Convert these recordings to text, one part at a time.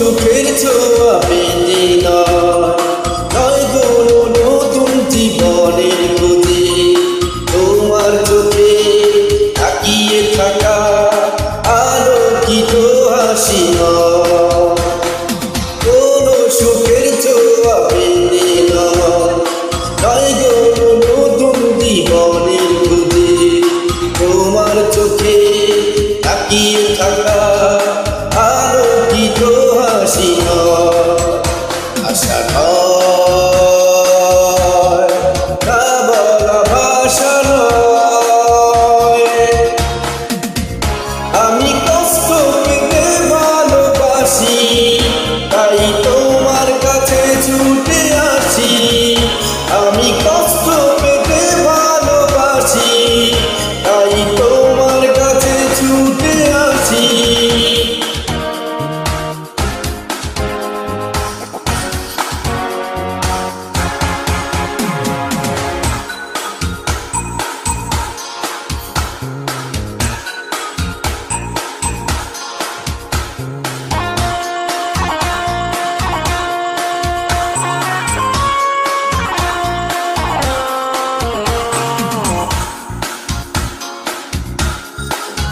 সুখের ছোঁয়া পেতে নয় কোনো নতুন জীবনের খোঁজে তোমার চোখে তাকিয়ে থাকা আলোকিত হাসি কোনো সুখের ছোঁয়া পেতে নয় কোনো নতুন জীবনের খোঁজে তোমার চোখে তাকিয়ে থাকা আলোকিত হাসি আশা নয় না বলা ভাষা নয় আমি কষ্ট পেতে ভালোবাসি তাই তোমার কাছে ছুটে আসি আমি কষ্ট পেতে ভালোবাসি তাই তোমার কাছে ছুটে আসি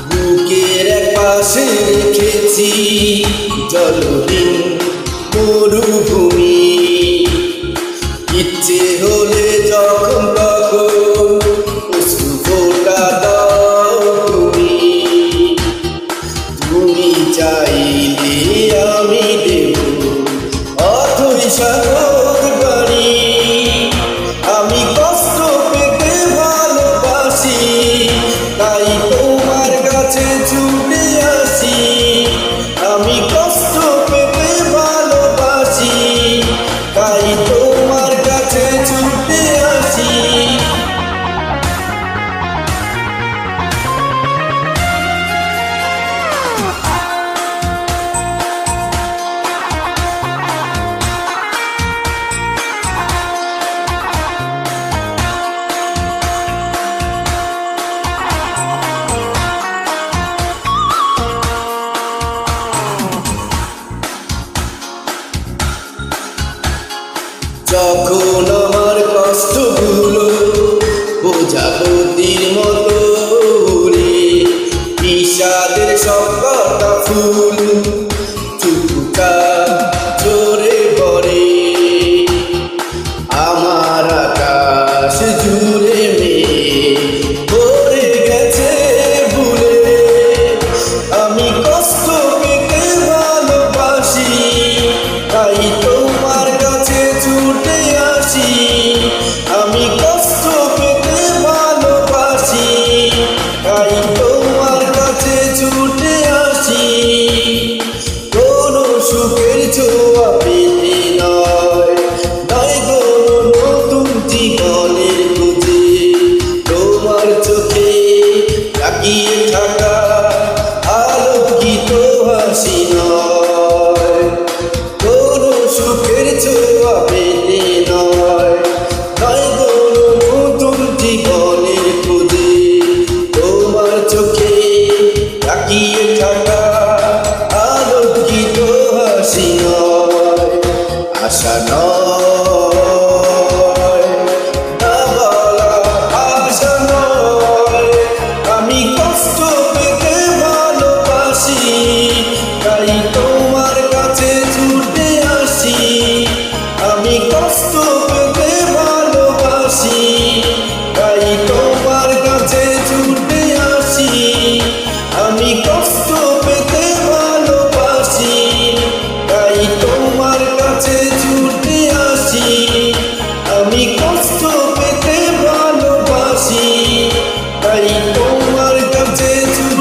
বুকের এক পাশে রেখেছি জলহীন মরুভূমি ইচ্ছে হলে যখন তখন অশ্রু ফোঁটা দাও তুমি তুমি চাইলে আমি দেব অথই সাগর বাড়ি আমি কষ্ট পেতে ভালোবাসি তাই তোমার কাছে ছুটে আসি আমি কষ্ট পেতে ভালোবাসি তাই তোমার কাছে ছুটে আসি যখন আমার কষ্টগুলো বোঝাবতীর মতো উড়ে বিষাদের সব কথা ফুল চুপকা ঝরে পড়ে আমার আকাশ জুড়ে মেয়ে ভরে গেছে ভুলে আমি কষ্ট পেতে ভালোবাসি তাই তোমার কাছে ছুটে আসি আমি কষ্ট পেতে ভালোবাসি তাই তোমার কাছে ছুটে আসি কোনো সুখের ছোঁয়া পেতে নয় কোনো নতুন জীবনের খোঁজে তোমার চোখে তাকিয়ে থাকা আলোকিত হাসি নয় কোনো সুখের ছোঁয়া পেতে নয় কোনো নতুন জীবনের খোঁজে তোমার চোখে তাকিয়ে থাকা আলোকিত হাসি নয় আশা নয় না বলা আশা নয় আমি কষ্ট পেতে ভালোবাসি তাই তোমার কাছে ছুটে আসি আমি কষ্ট পেতে ভালোবাসি তাই তোমার কাছে ছুটে আসি আমি কষ্ট পেতে ভালোবাসি তাই তোমার কাছে ছুটে আসি আমি কষ্ট পেতে ভালোবাসি তাই তোমার কাছে ছুটে